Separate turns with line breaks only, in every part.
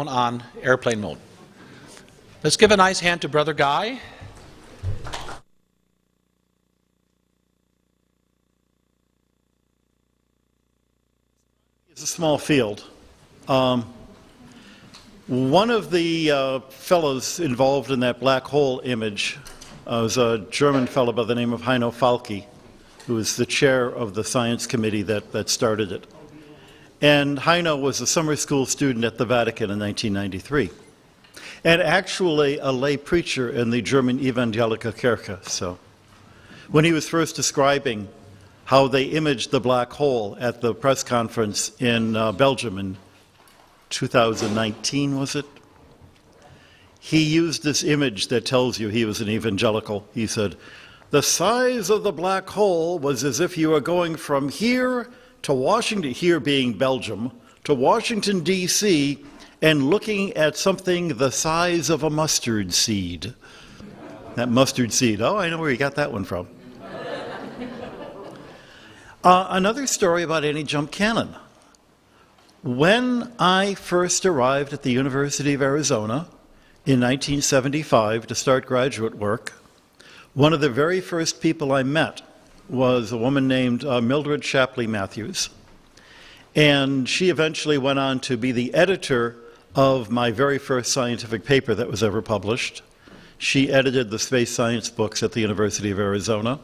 on airplane mode. Let's give a nice hand to Brother Guy.
It's a small field. One of the fellows involved in that black hole image was a German fellow by the name of Heino Falke, who was the chair of the science committee that started it. And Heino was a summer school student at the Vatican in 1993, and actually a lay preacher in the German Evangelical Kirche. So when he was first describing how they imaged the black hole at the press conference in Belgium in 2019, was it? He used this image that tells you he was an evangelical. He said, the size of the black hole was as if you were going from here to Washington, here being Belgium, to Washington, D.C., and looking at something the size of a mustard seed. That mustard seed, oh, I know where you got that one from. Another story about any jump cannon. When I first arrived at the University of Arizona in 1975 to start graduate work, one of the very first people I met was a woman named Mildred Shapley Matthews. And she eventually went on to be the editor of my very first scientific paper that was ever published. She edited the space science books at the University of Arizona.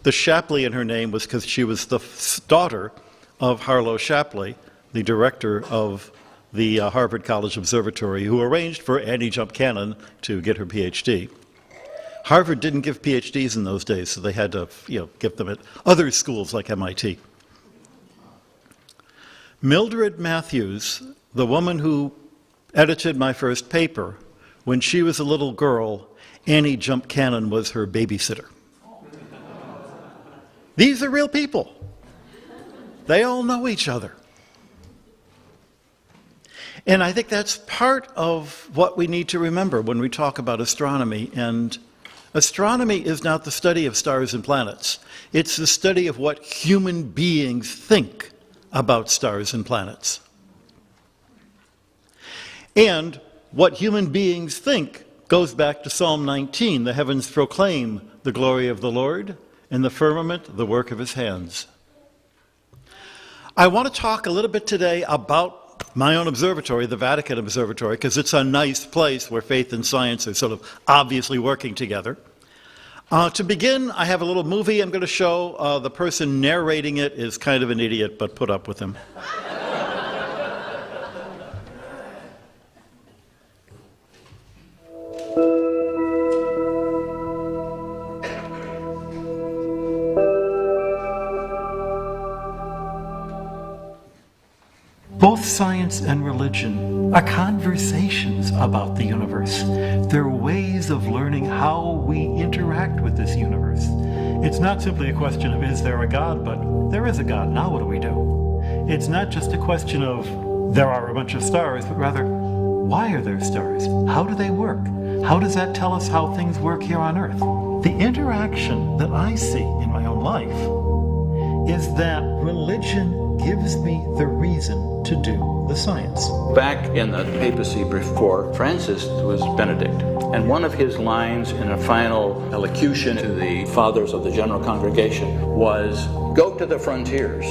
The Shapley in her name was because she was the daughter of Harlow Shapley, the director of the Harvard College Observatory, who arranged for Annie Jump Cannon to get her PhD. Harvard didn't give PhDs in those days, so they had to, give them at other schools like MIT. Mildred Matthews, the woman who edited my first paper, when she was a little girl, Annie Jump Cannon was her babysitter. These are real people. They all know each other. And I think that's part of what we need to remember when we talk about astronomy. And astronomy is not the study of stars and planets. It's the study of what human beings think about stars and planets. And what human beings think goes back to Psalm 19. The heavens proclaim the glory of the Lord, and the firmament the work of his hands. I want to talk a little bit today about my own observatory, the Vatican Observatory, because it's a nice place where faith and science are sort of obviously working together. To begin, I have a little movie I'm going to show. The person narrating it is kind of an idiot, but put up with him. Both science and religion are conversations about the universe. They're ways of learning how we interact with this universe. It's not simply a question of is there a God, but there is a God, now what do we do? It's not just a question of there are a bunch of stars, but rather, why are there stars? How do they work? How does that tell us how things work here on Earth? The interaction that I see in my own life is that religion gives me the reason to do the science.
Back in the papacy before Francis was Benedict, and one of his lines in a final elocution to the fathers of the general congregation was, go to the frontiers.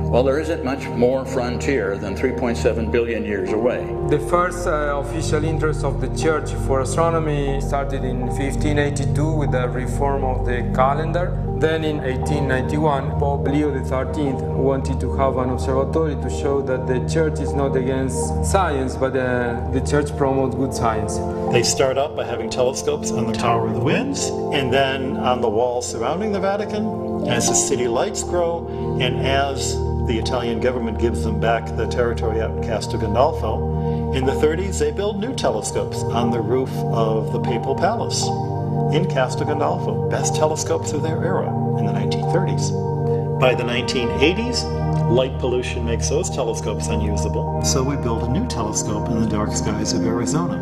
Well, there isn't much more frontier than 3.7 billion years away.
The first official interest of the Church for astronomy started in 1582 with the reform of the calendar. Then in 1891, Pope Leo XIII wanted to have an observatory to show that the Church is not against science, but the Church promotes good science.
They start out by having telescopes on the Tower of the Winds, and then on the walls surrounding the Vatican, as the city lights grow, and as the Italian government gives them back the territory out in Castel Gandolfo. In the 30s, they build new telescopes on the roof of the Papal Palace in Castel Gandolfo. Best telescopes of their era in the 1930s. By the 1980s, light pollution makes those telescopes unusable, so we build a new telescope in the dark skies of Arizona.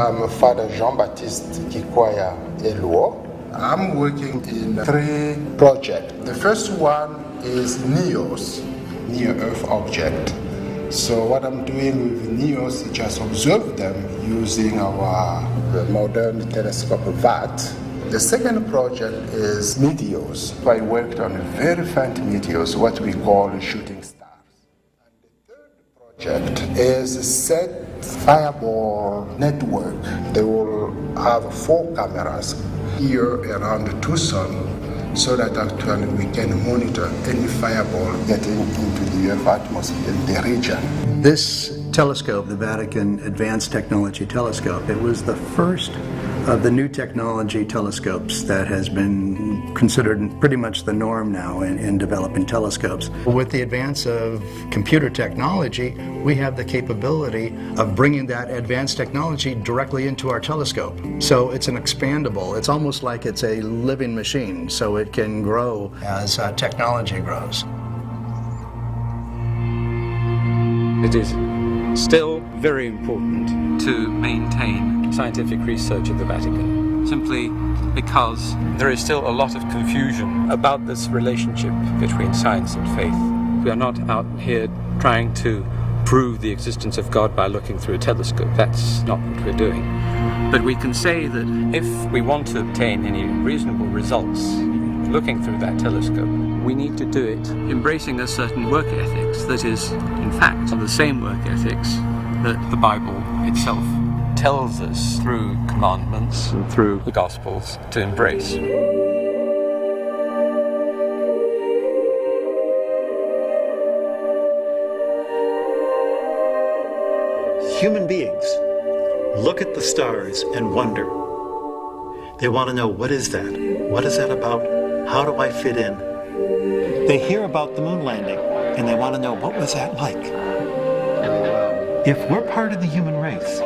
I'm Father Jean-Baptiste Kikwaya Eluo. I'm working in 3 projects. The first one is NEOS, Near Earth Object. So what I'm doing with NEOS is just observe them using our modern telescope VAT. The second project is meteors. I worked on very faint meteors, what we call shooting stars. And the third project is a set fireball network. They will have 4 cameras here around Tucson so that actually we can monitor any fireball getting into the Earth atmosphere in the region.
This telescope, the Vatican Advanced Technology Telescope, it was the first of the new technology telescopes that has been considered pretty much the norm now in developing telescopes. With the advance of computer technology, we have the capability of bringing that advanced technology directly into our telescope. So it's an expandable, it's almost like it's a living machine, so it can grow as technology grows.
It is still very important to maintain scientific research at the Vatican, simply because there is still a lot of confusion about this relationship between science and faith. We are not out here trying to prove the existence of God by looking through a telescope. That's not what we're doing. But we can say that if we want to obtain any reasonable results looking through that telescope, we need to do it embracing a certain work ethics that is, in fact, the same work ethics that the Bible itself tells us through commandments and through the Gospels to embrace.
Human beings look at the stars and wonder. They want to know, what is that? What is that about? How do I fit in? They hear about the moon landing and they want to know, what was that like? If we're part of the human race,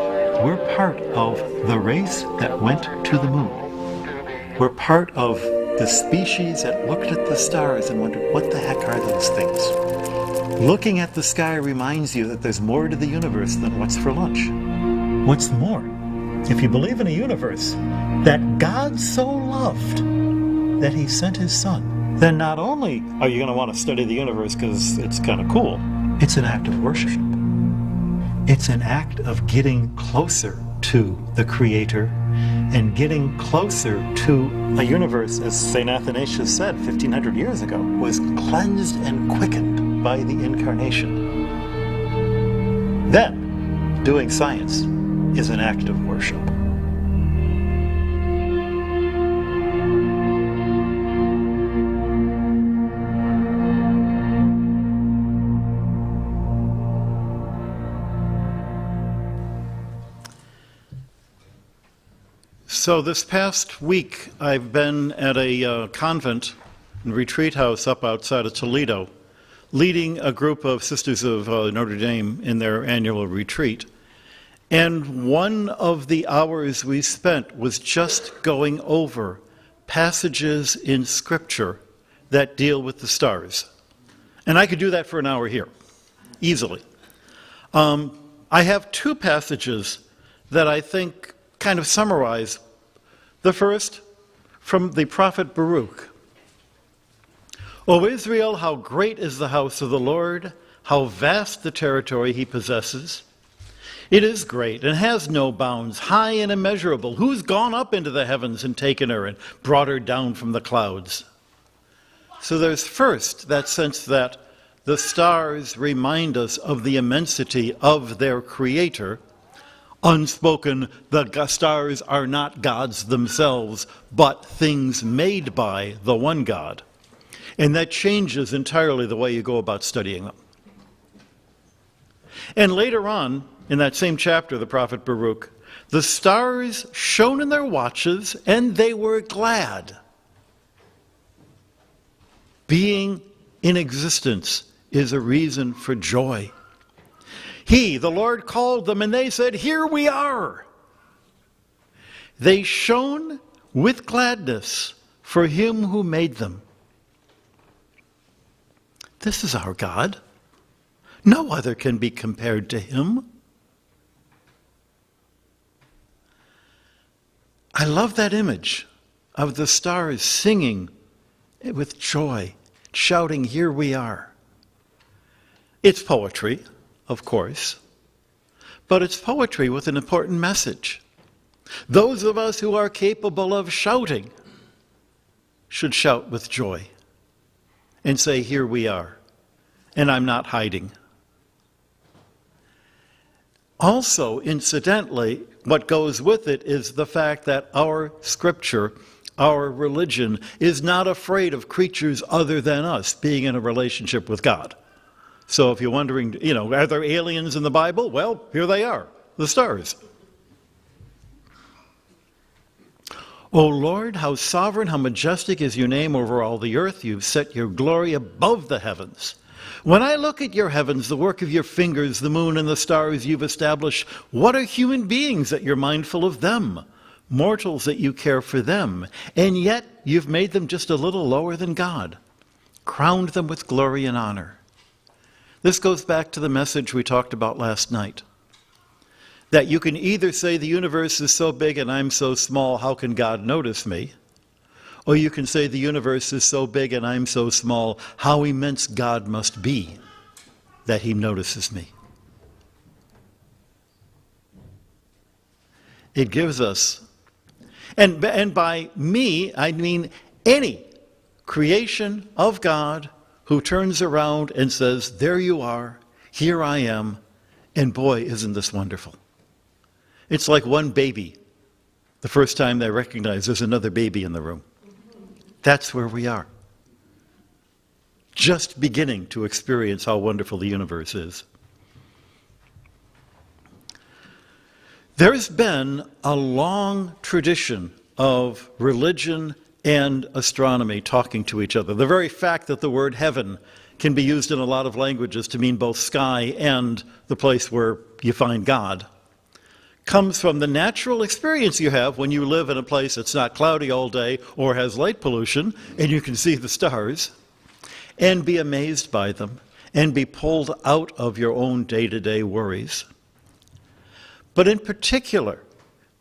we're part of the race that went to the moon. We're part of the species that looked at the stars and wondered, what the heck are those things? Looking at the sky reminds you that there's more to the universe than what's for lunch. What's more, if you believe in a universe that God so loved that he sent his son, then not only are you going to want to study the universe because it's kind of cool, it's an act of worship. It's an act of getting closer to the Creator and getting closer to a universe, as St. Athanasius said 1,500 years ago, was cleansed and quickened by the Incarnation. Then, doing science is an act of worship. So this past week, I've been at a convent and retreat house up outside of Toledo, leading a group of Sisters of Notre Dame in their annual retreat. And one of the hours we spent was just going over passages in Scripture that deal with the stars. And I could do that for an hour here, easily. I have 2 passages that I think kind of summarize. The first, from the prophet Baruch. O Israel, how great is the house of the Lord, how vast the territory he possesses. It is great and has no bounds, high and immeasurable. Who's gone up into the heavens and taken her and brought her down from the clouds? So there's first that sense that the stars remind us of the immensity of their Creator. Unspoken, the stars are not gods themselves, but things made by the one God. And that changes entirely the way you go about studying them. And later on, in that same chapter, the prophet Baruch, the stars shone in their watches, and they were glad. Being in existence is a reason for joy. He, the Lord, called them, and they said, here we are. They shone with gladness for him who made them. This is our God. No other can be compared to him. I love that image of the stars singing with joy, shouting, "Here we are." It's poetry, of course, but it's poetry with an important message. Those of us who are capable of shouting should shout with joy and say, "Here we are, and I'm not hiding." Also, incidentally, what goes with it is the fact that our scripture, our religion, is not afraid of creatures other than us being in a relationship with God. So if you're wondering, are there aliens in the Bible? Well, here they are, the stars. O Lord, how sovereign, how majestic is your name over all the earth. You've set your glory above the heavens. When I look at your heavens, the work of your fingers, the moon and the stars you've established, what are human beings that you're mindful of them? Mortals that you care for them. And yet you've made them just a little lower than God, crowned them with glory and honor. This goes back to the message we talked about last night. That you can either say the universe is so big and I'm so small, how can God notice me? Or you can say the universe is so big and I'm so small, how immense God must be that he notices me. It gives us, and by me, I mean any creation of God who turns around and says, "There you are, here I am, and boy, isn't this wonderful." It's like one baby, the first time they recognize there's another baby in the room. That's where we are. Just beginning to experience how wonderful the universe is. There's been a long tradition of religion and astronomy talking to each other. The very fact that the word heaven can be used in a lot of languages to mean both sky and the place where you find God comes from the natural experience you have when you live in a place that's not cloudy all day or has light pollution and you can see the stars and be amazed by them and be pulled out of your own day-to-day worries. But in particular,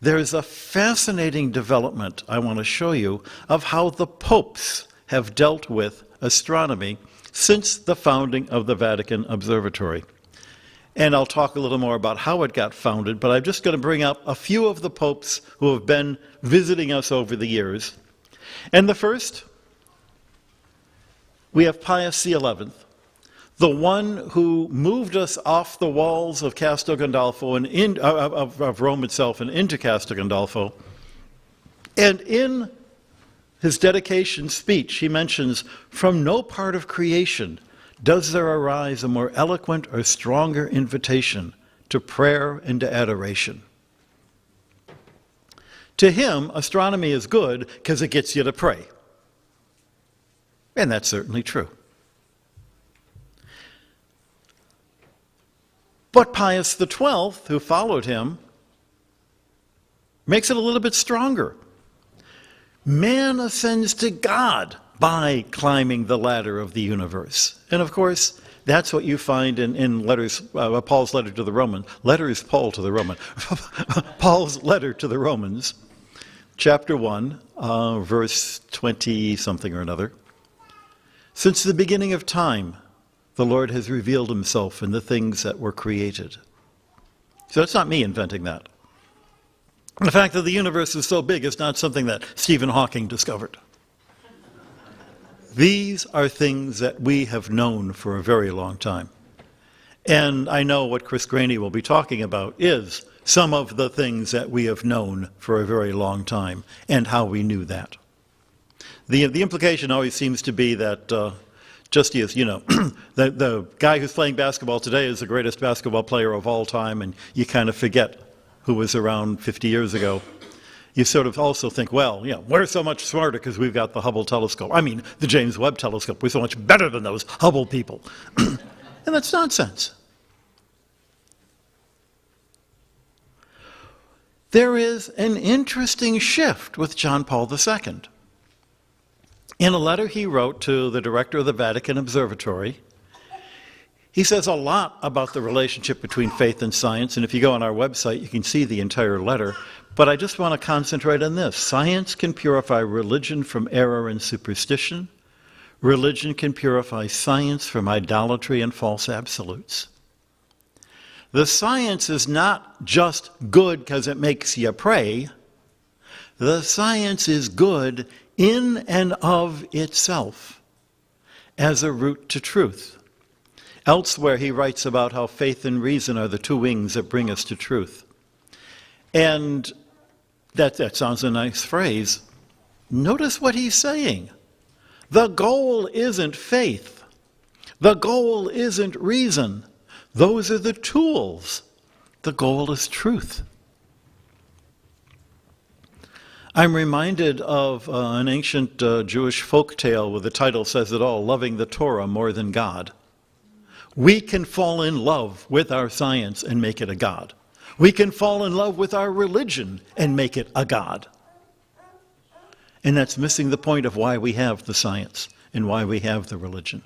there's a fascinating development I want to show you of how the popes have dealt with astronomy since the founding of the Vatican Observatory. And I'll talk a little more about how it got founded, but I'm just going to bring up a few of the popes who have been visiting us over the years. And the first, we have Pius XI, the one who moved us off the walls of Castel Gandolfo and of Rome itself and into Castel Gandolfo. And in his dedication speech, he mentions, "From no part of creation does there arise a more eloquent or stronger invitation to prayer and to adoration." To him, astronomy is good because it gets you to pray. And that's certainly true. But Pius XII, who followed him, makes it a little bit stronger. Man ascends to God by climbing the ladder of the universe. And of course, that's what you find in letters, Paul's letter to the Romans. Paul's letter to the Romans, chapter 1, verse 20-something or another. "Since the beginning of time, the Lord has revealed himself in the things that were created." So it's not me inventing that. The fact that the universe is so big is not something that Stephen Hawking discovered. These are things that we have known for a very long time. And I know what Chris Graney will be talking about is some of the things that we have known for a very long time and how we knew that. The implication always seems to be that just as, the guy who's playing basketball today is the greatest basketball player of all time, and you kind of forget who was around 50 years ago. You sort of also think, well, we're so much smarter because we've got the Hubble telescope. I mean, the James Webb telescope. We're so much better than those Hubble people. And that's nonsense. There is an interesting shift with John Paul II. In a letter he wrote to the director of the Vatican Observatory, He says a lot about the relationship between faith and science, and if you go on our website, you can see the entire letter. But I just want to concentrate on this. Science can purify religion from error and superstition. Religion can purify science from idolatry and false absolutes. The science is not just good because it makes you pray. The science is good in and of itself as a route to truth. Elsewhere, he writes about how faith and reason are the two wings that bring us to truth. And that sounds a nice phrase. Notice what he's saying. The goal isn't faith. The goal isn't reason. Those are the tools. The goal is truth. I'm reminded of an ancient Jewish folk tale where the title says it all, Loving the Torah More Than God. We can fall in love with our science and make it a God. We can fall in love with our religion and make it a God. And that's missing the point of why we have the science and why we have the religion.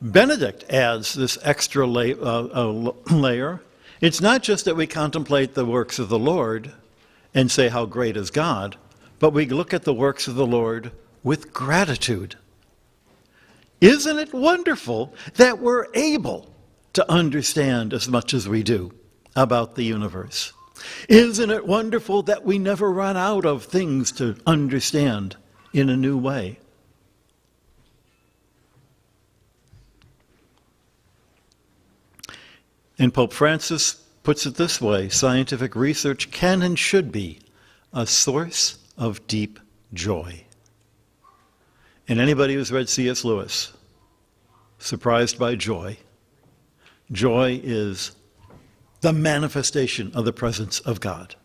Benedict adds this extra layer. It's not just that we contemplate the works of the Lord and say how great is God, but we look at the works of the Lord with gratitude. Isn't it wonderful that we're able to understand as much as we do about the universe? Isn't it wonderful that we never run out of things to understand in a new way? And Pope Francis puts it this way, scientific research can and should be a source of deep joy. And anybody who's read C.S. Lewis, surprised by joy. Joy is the manifestation of the presence of God.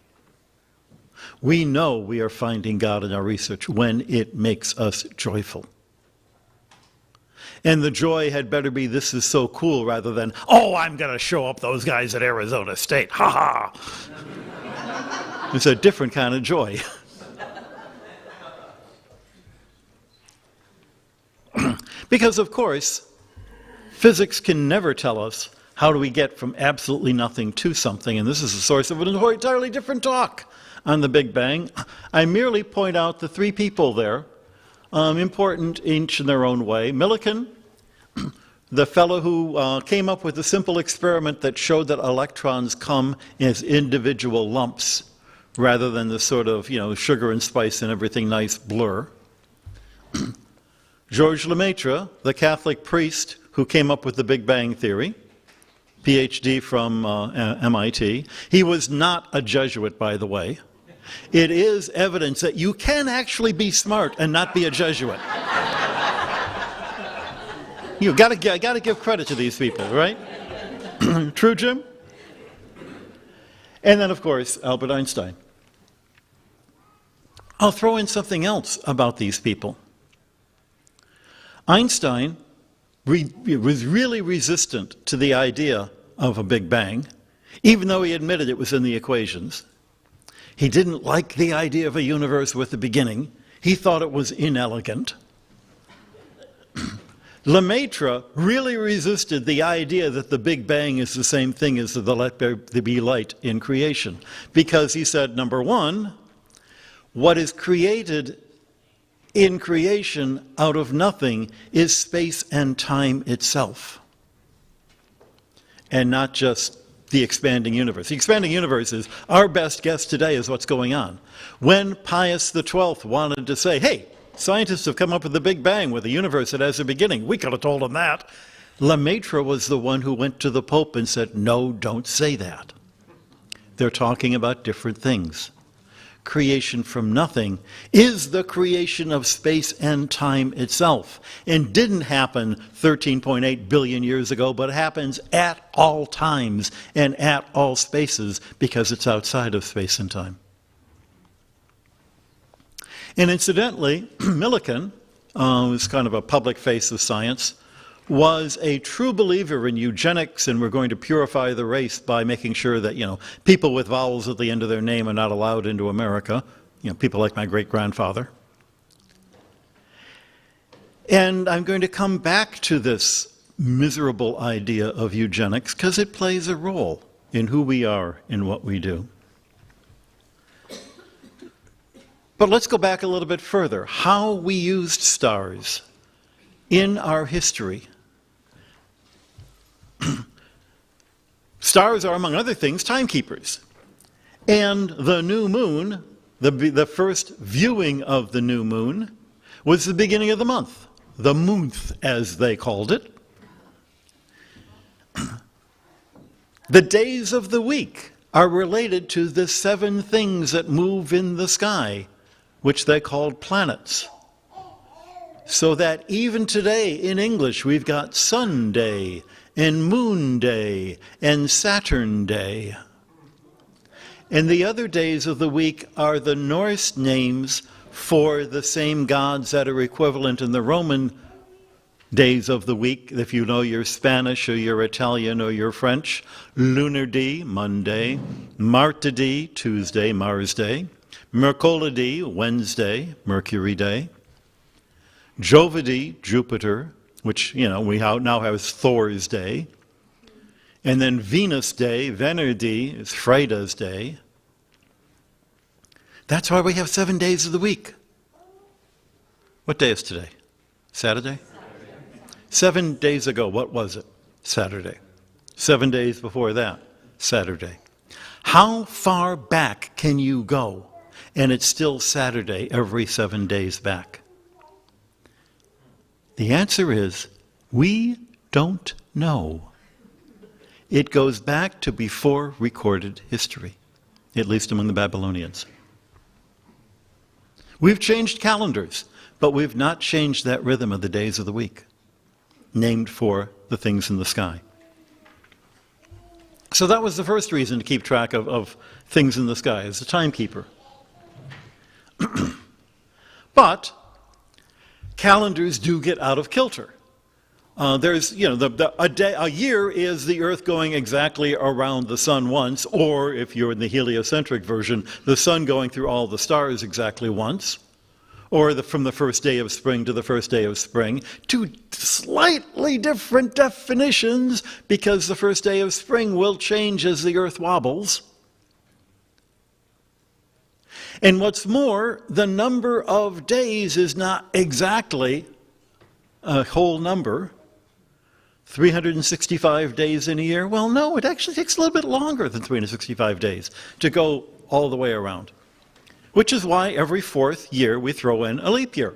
We know we are finding God in our research when it makes us joyful. And the joy had better be, this is so cool, rather than, oh, I'm going to show up those guys at Arizona State. Ha ha. It's a different kind of joy. Because, of course, physics can never tell us how do we get from absolutely nothing to something. And this is the source of an entirely different talk on the Big Bang. I merely point out the three people there, important each in their own way. Millikan, the fellow who came up with a simple experiment that showed that electrons come as individual lumps rather than the sort of, sugar and spice and everything nice blur. Georges Lemaitre, the Catholic priest who came up with the Big Bang Theory, PhD from MIT. He was not a Jesuit, by the way. It is evidence that you can actually be smart and not be a Jesuit. You got to give credit to these people, right? True, Jim? And then, of course, Albert Einstein. I'll throw in something else about these people. Einstein was really resistant to the idea of a Big Bang, even though he admitted it was in the equations. He didn't like the idea of a universe with a beginning. He thought it was inelegant. Lemaitre really resisted the idea that the Big Bang is the same thing as the let there be light in creation, because he said, number one, what is created in creation out of nothing is space and time itself, and not just the expanding universe. The expanding universe is our best guess today is what's going on. When Pius XII wanted to say, hey, scientists have come up with the Big Bang with a universe that has a beginning, we could have told them that. Lemaitre was the one who went to the Pope and said, no, don't say that. They're talking about different things. Creation from nothing is the creation of space and time itself, and didn't happen 13.8 billion years ago, but happens at all times and at all spaces because it's outside of space and time. And incidentally, Millikan, who's kind of a public face of science, was a true believer in eugenics, and we're going to purify the race by making sure that, people with vowels at the end of their name are not allowed into America. People like my great-grandfather. And I'm going to come back to this miserable idea of eugenics because it plays a role in who we are and what we do. But let's go back a little bit further. How we used stars in our history. Stars are, among other things, timekeepers. And the new moon, the first viewing of the new moon, was the beginning of the month. The month, as they called it. The days of the week are related to the 7 things that move in the sky, which they called planets. So that even today in English we've got Sunday and Moon Day and Saturn Day. And the other days of the week are the Norse names for the same gods that are equivalent in the Roman days of the week. If you know your Spanish or your Italian or your French, Lunardi, Monday, Martedi, Tuesday, Mars Day, Mercolidi, Wednesday, Mercury Day, Jovidi, Jupiter, which, we now have Thor's Day, and then Venus Day, Venerdì, is Freida's Day. That's why we have 7 days of the week. What day is today? Saturday? 7 days ago, what was it? Saturday. 7 days before that, Saturday. How far back can you go and it's still Saturday every 7 days back? The answer is, we don't know. It goes back to before recorded history, at least among the Babylonians. We've changed calendars, but we've not changed that rhythm of the days of the week, named for the things in the sky. So that was the first reason to keep track of things in the sky, as a timekeeper. But calendars do get out of kilter. There's, a year is the Earth going exactly around the sun once, or if you're in the heliocentric version, the sun going through all the stars exactly once, or from the first day of spring to the first day of spring. 2 slightly different definitions, because the first day of spring will change as the Earth wobbles. And what's more, the number of days is not exactly a whole number. 365 days in a year? Well, no, it actually takes a little bit longer than 365 days to go all the way around. Which is why every 4th year we throw in a leap year.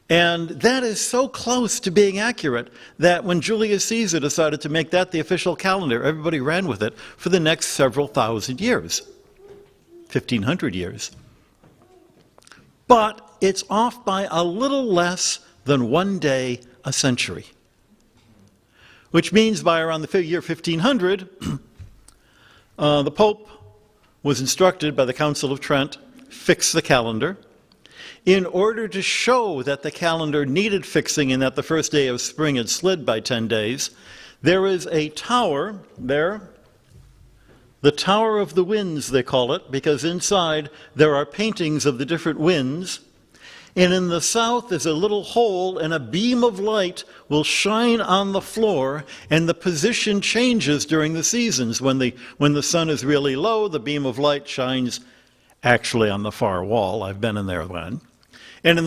And that is so close to being accurate that when Julius Caesar decided to make that the official calendar, everybody ran with it for the next several thousand years. 1,500 years. But it's off by a little less than 1 day a century. Which means by around the year 1500, the Pope was instructed by the Council of Trent, fix the calendar. In order to show that the calendar needed fixing and that the first day of spring had slid by 10 days, there is a tower there, the Tower of the Winds they call it, because inside there are paintings of the different winds. And in the south is a little hole, and a beam of light will shine on the floor, and the position changes during the seasons. When the sun is really low, the beam of light shines actually on the far wall. I've been in there then. And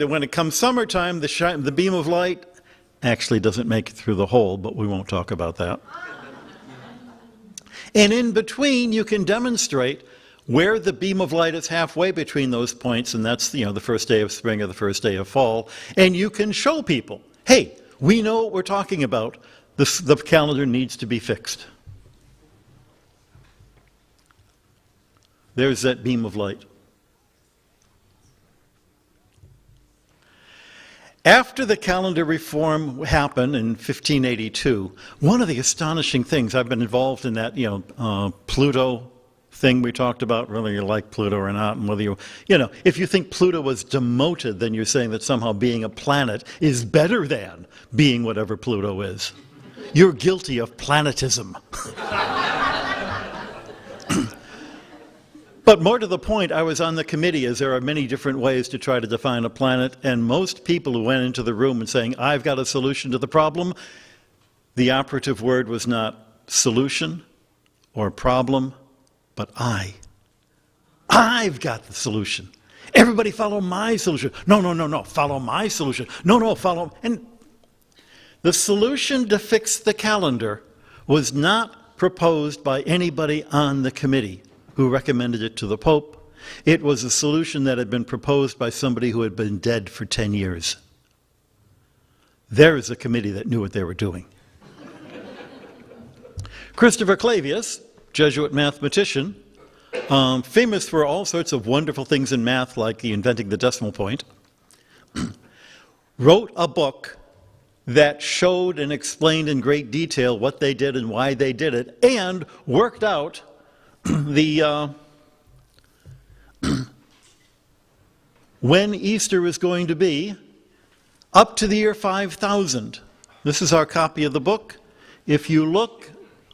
when it comes summertime, the beam of light actually doesn't make it through the hole, but we won't talk about that. And in between, you can demonstrate where the beam of light is halfway between those points, and that's the first day of spring or the first day of fall, and you can show people, hey, we know what we're talking about. The calendar needs to be fixed. There's that beam of light. After the calendar reform happened in 1582, one of the astonishing things, I've been involved in that, Pluto thing we talked about, whether you like Pluto or not, and whether if you think Pluto was demoted, then you're saying that somehow being a planet is better than being whatever Pluto is. You're guilty of planetism. But more to the point, I was on the committee, as there are many different ways to try to define a planet, and most people who went into the room and saying, I've got a solution to the problem, the operative word was not solution or problem, but I've got the solution. Everybody follow my solution. No, follow my solution. No, follow. And the solution to fix the calendar was not proposed by anybody on the committee who recommended it to the Pope. It was a solution that had been proposed by somebody who had been dead for 10 years. There is a committee that knew what they were doing. Christopher Clavius, Jesuit mathematician, famous for all sorts of wonderful things in math, like inventing the decimal point, wrote a book that showed and explained in great detail what they did and why they did it, and worked out when Easter is going to be up to the year 5000. This is our copy of the book. If you look,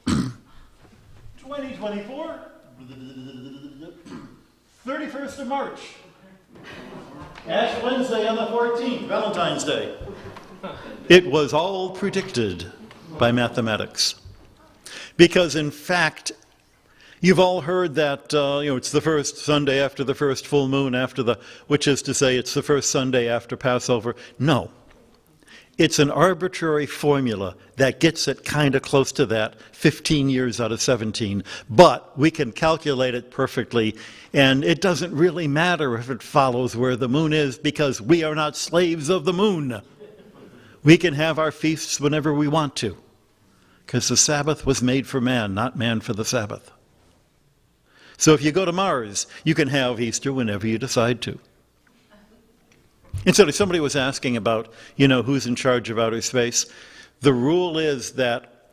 2024, 31st of March, Ash Wednesday on the 14th, Valentine's Day. It was all predicted by mathematics. Because in fact, you've all heard that it's the first Sunday after the first full moon which is to say it's the first Sunday after Passover. No. It's an arbitrary formula that gets it kind of close to that 15 years out of 17. But we can calculate it perfectly, and it doesn't really matter if it follows where the moon is, because we are not slaves of the moon. We can have our feasts whenever we want to, because the Sabbath was made for man, not man for the Sabbath. So if you go to Mars, you can have Easter whenever you decide to. And so somebody was asking about, who's in charge of outer space. The rule is that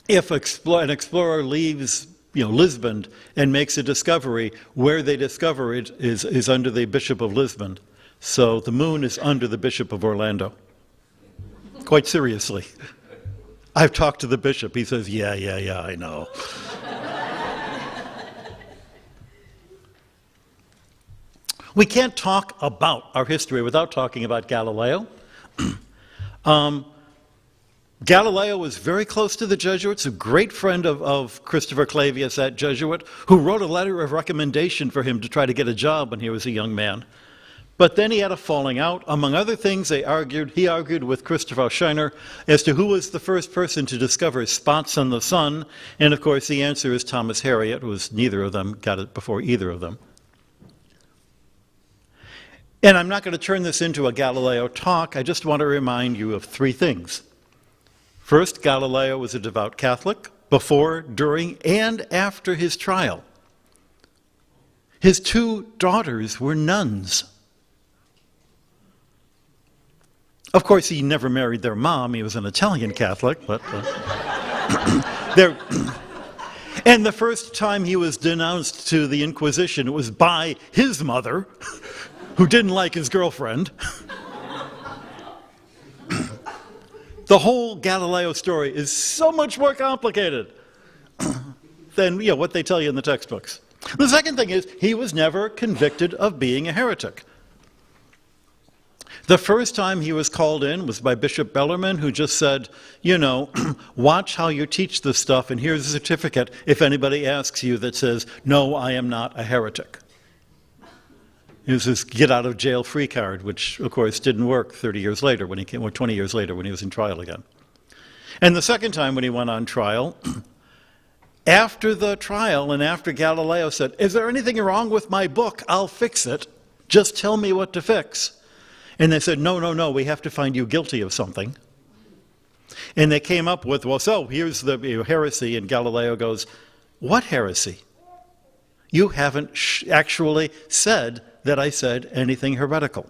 if an explorer leaves, Lisbon and makes a discovery, where they discover it is under the Bishop of Lisbon. So the moon is under the Bishop of Orlando. Quite seriously. I've talked to the bishop. He says, yeah, I know. We can't talk about our history without talking about Galileo. Galileo was very close to the Jesuits, a great friend of Christopher Clavius, that Jesuit, who wrote a letter of recommendation for him to try to get a job when he was a young man. But then he had a falling out. Among other things, he argued with Christopher Scheiner as to who was the first person to discover spots on the sun. And of course, the answer is Thomas Harriot, who was neither of them, got it before either of them. And I'm not going to turn this into a Galileo talk. I just want to remind you of three things. First, Galileo was a devout Catholic before, during, and after his trial. His two daughters were nuns. Of course, he never married their mom. He was an Italian Catholic, but and the first time he was denounced to the Inquisition, it was by his mother, who didn't like his girlfriend. The whole Galileo story is so much more complicated than what they tell you in the textbooks. The second thing is, he was never convicted of being a heretic. The first time he was called in was by Bishop Bellarmine, who just said, watch how you teach this stuff, and here's a certificate if anybody asks you that says, no, I am not a heretic. It was his get-out-of-jail-free card, which, of course, didn't work 30 years later, when he came, or 20 years later, when he was in trial again. And the second time when he went on trial, after the trial and after Galileo said, is there anything wrong with my book? I'll fix it. Just tell me what to fix. And they said, no, we have to find you guilty of something. And they came up with, so here's the heresy, and Galileo goes, what heresy? You haven't actually said that I said anything heretical.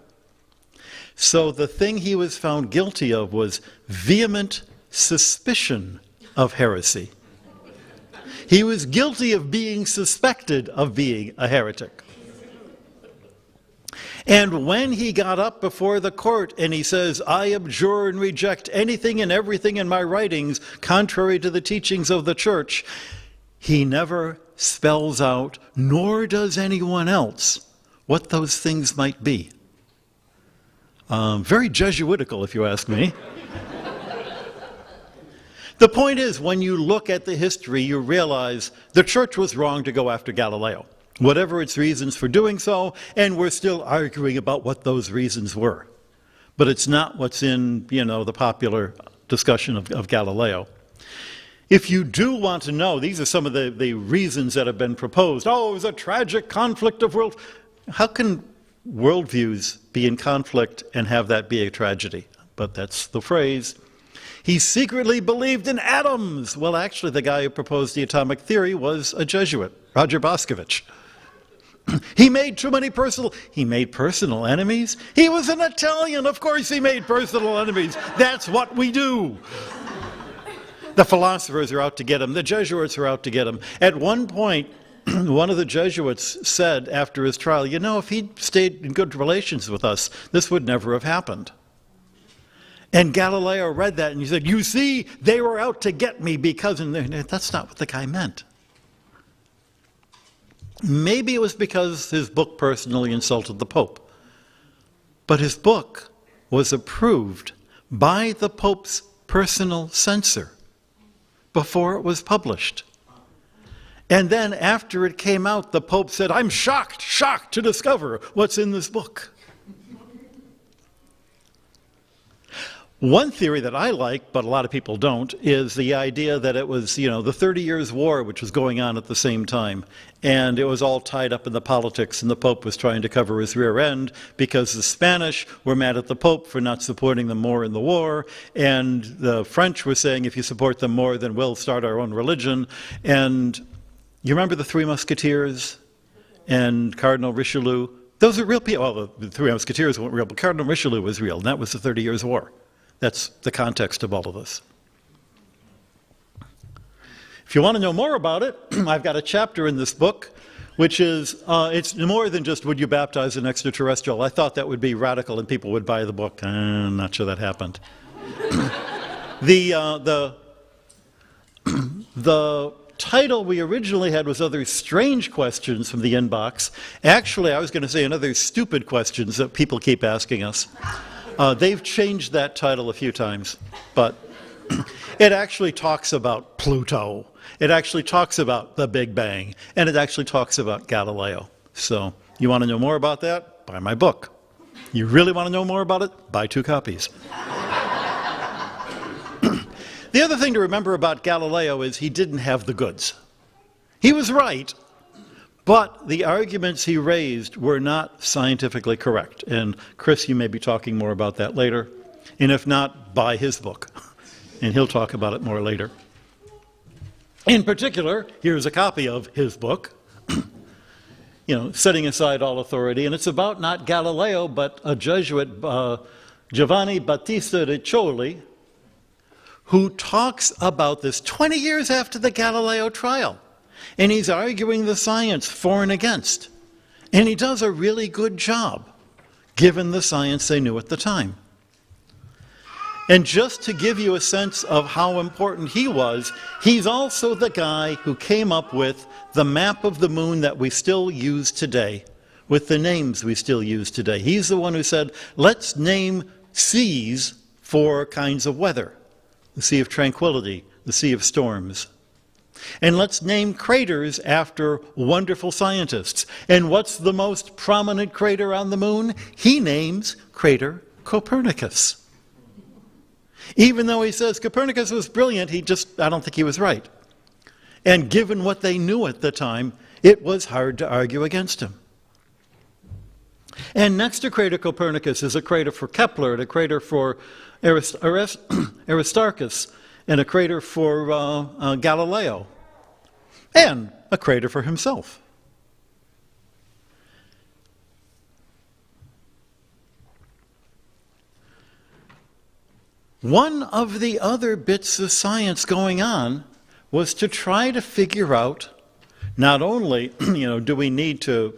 So the thing he was found guilty of was vehement suspicion of heresy. He was guilty of being suspected of being a heretic. And when he got up before the court and he says, I abjure and reject anything and everything in my writings contrary to the teachings of the church, he never spells out, nor does anyone else, what those things might be. Very Jesuitical, if you ask me. The point is, when you look at the history, you realize the church was wrong to go after Galileo, whatever its reasons for doing so, and we're still arguing about what those reasons were. But it's not what's in, the popular discussion of Galileo. If you do want to know, these are some of the reasons that have been proposed. Oh, it was a tragic conflict of world. How can worldviews be in conflict and have that be a tragedy? But that's the phrase. He secretly believed in atoms. Well, actually, the guy who proposed the atomic theory was a Jesuit, Roger Boscovich. He made personal enemies. He was an Italian. Of course he made personal enemies. That's what we do. The philosophers are out to get him. The Jesuits are out to get him. At one point, one of the Jesuits said after his trial, if he'd stayed in good relations with us, this would never have happened. And Galileo read that and he said, you see, they were out to get me because, and that's not what the guy meant. Maybe it was because his book personally insulted the Pope. But his book was approved by the Pope's personal censor before it was published. And then after it came out, the Pope said, I'm shocked to discover what's in this book. One theory that I like, but a lot of people don't, is the idea that it was, the 30 Years' War, which was going on at the same time. And it was all tied up in the politics, and the Pope was trying to cover his rear end because the Spanish were mad at the Pope for not supporting them more in the war, and the French were saying, if you support them more, then we'll start our own religion. And you remember the Three Musketeers and Cardinal Richelieu? Those are real people. Well, the Three Musketeers weren't real, but Cardinal Richelieu was real, and that was the 30 Years' War. That's the context of all of this. If you want to know more about it, I've got a chapter in this book, which is, it's more than just would you baptize an extraterrestrial. I thought that would be radical and people would buy the book. I'm not sure that happened. The title we originally had was Other Strange Questions from the Inbox. Actually, I was going to say another stupid questions that people keep asking us. They've changed that title a few times, but it actually talks about Pluto. It actually talks about the Big Bang, and it actually talks about Galileo. So you want to know more about that? Buy my book. You really want to know more about it? Buy 2 copies. The other thing to remember about Galileo is he didn't have the goods. He was right, but the arguments he raised were not scientifically correct. And Chris, you may be talking more about that later. And if not, buy his book. And he'll talk about it more later. In particular, here's a copy of his book, Setting Aside All Authority. And it's about not Galileo, but a Jesuit, Giovanni Battista Riccioli, who talks about this 20 years after the Galileo trial. And he's arguing the science for and against. And he does a really good job, given the science they knew at the time. And just to give you a sense of how important he was, he's also the guy who came up with the map of the moon that we still use today, with the names we still use today. He's the one who said, let's name seas for kinds of weather. The Sea of Tranquility, the Sea of Storms. And let's name craters after wonderful scientists. And what's the most prominent crater on the moon? He names Crater Copernicus. Even though he says Copernicus was brilliant, I don't think he was right. And given what they knew at the time, it was hard to argue against him. And next to Crater Copernicus is a crater for Kepler, and a crater for Aristarchus, and a crater for Galileo, and a crater for himself. One of the other bits of science going on was to try to figure out, not only, do we need to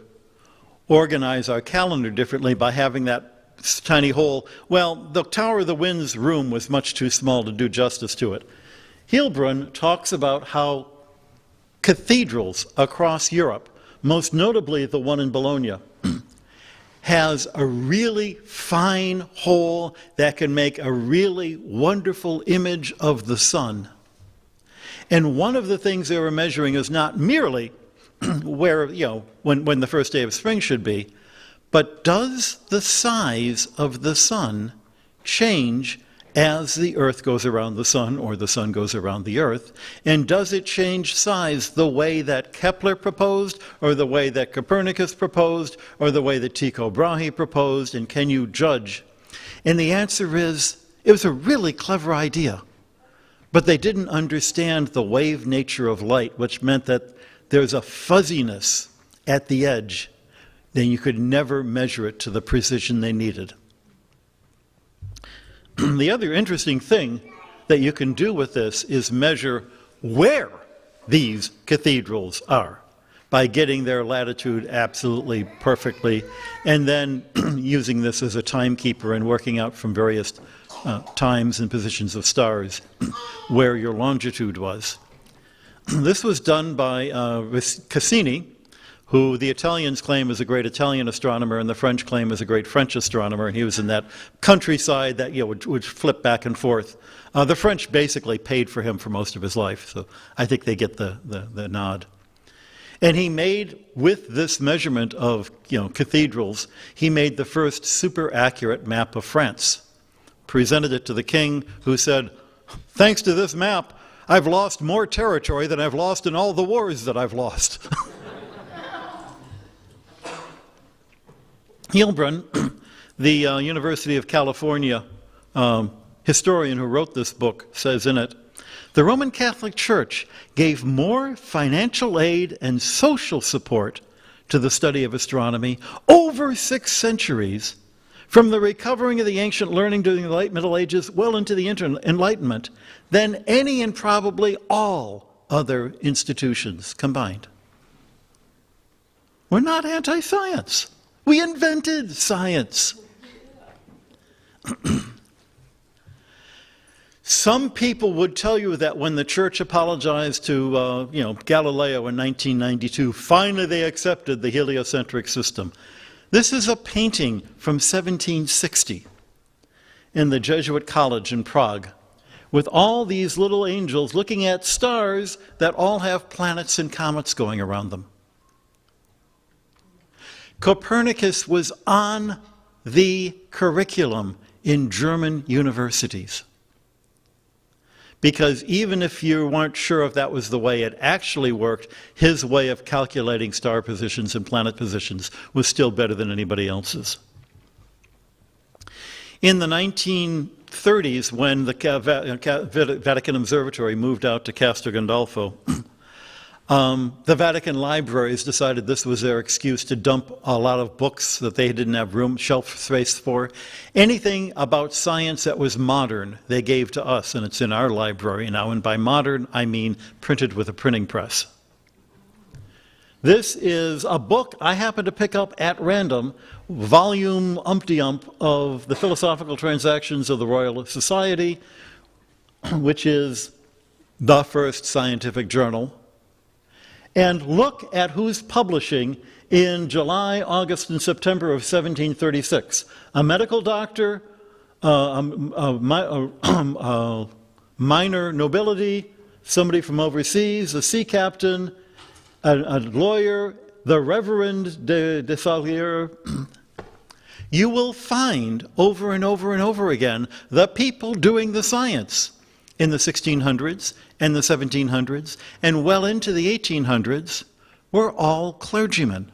organize our calendar differently by having that tiny hole. Well, the Tower of the Wind's room was much too small to do justice to it. Hilbrun talks about how cathedrals across Europe, most notably the one in Bologna, has a really fine hole that can make a really wonderful image of the sun. And one of the things they were measuring is not merely where, when the first day of spring should be, but does the size of the sun change as the Earth goes around the sun or the sun goes around the Earth? And does it change size the way that Kepler proposed, or the way that Copernicus proposed, or the way that Tycho Brahe proposed? And can you judge? And the answer is, it was a really clever idea. But they didn't understand the wave nature of light, which meant that there's a fuzziness at the edge. Then you could never measure it to the precision they needed. The other interesting thing that you can do with this is measure where these cathedrals are by getting their latitude absolutely perfectly, and then using this as a timekeeper and working out from various times and positions of stars where your longitude was. This was done by Cassini, who the Italians claim is a great Italian astronomer and the French claim is a great French astronomer, and he was in that countryside that would flip back and forth. The French basically paid for him for most of his life, so I think they get the nod. And he made, with this measurement of cathedrals, he made the first super accurate map of France. Presented it to the king, who said, "Thanks to this map, I've lost more territory than I've lost in all the wars that I've lost." Hilbrun, the University of California historian who wrote this book, says in it, "The Roman Catholic Church gave more financial aid and social support to the study of astronomy over 6 centuries, from the recovering of the ancient learning during the late Middle Ages well into the Enlightenment, than any and probably all other institutions combined." We're not anti-science. We invented science. Some people would tell you that when the church apologized to Galileo in 1992, finally they accepted the heliocentric system. This is a painting from 1760 in the Jesuit college in Prague, with all these little angels looking at stars that all have planets and comets going around them. Copernicus was on the curriculum in German universities. Because even if you weren't sure if that was the way it actually worked, his way of calculating star positions and planet positions was still better than anybody else's. In the 1930s, when the Vatican Observatory moved out to Castel Gandolfo, the Vatican libraries decided this was their excuse to dump a lot of books that they didn't have shelf space for. Anything about science that was modern, they gave to us, and it's in our library now. And by modern, I mean printed with a printing press. This is a book I happened to pick up at random, volume umpty-ump of the Philosophical Transactions of the Royal Society, which is the first scientific journal. And look at who's publishing in July, August, and September of 1736. A medical doctor, minor nobility, somebody from overseas, a sea captain, a lawyer, the Reverend de Salier. You will find over and over and over again the people doing the science in the 1600s and the 1700s and well into the 1800s were all clergymen.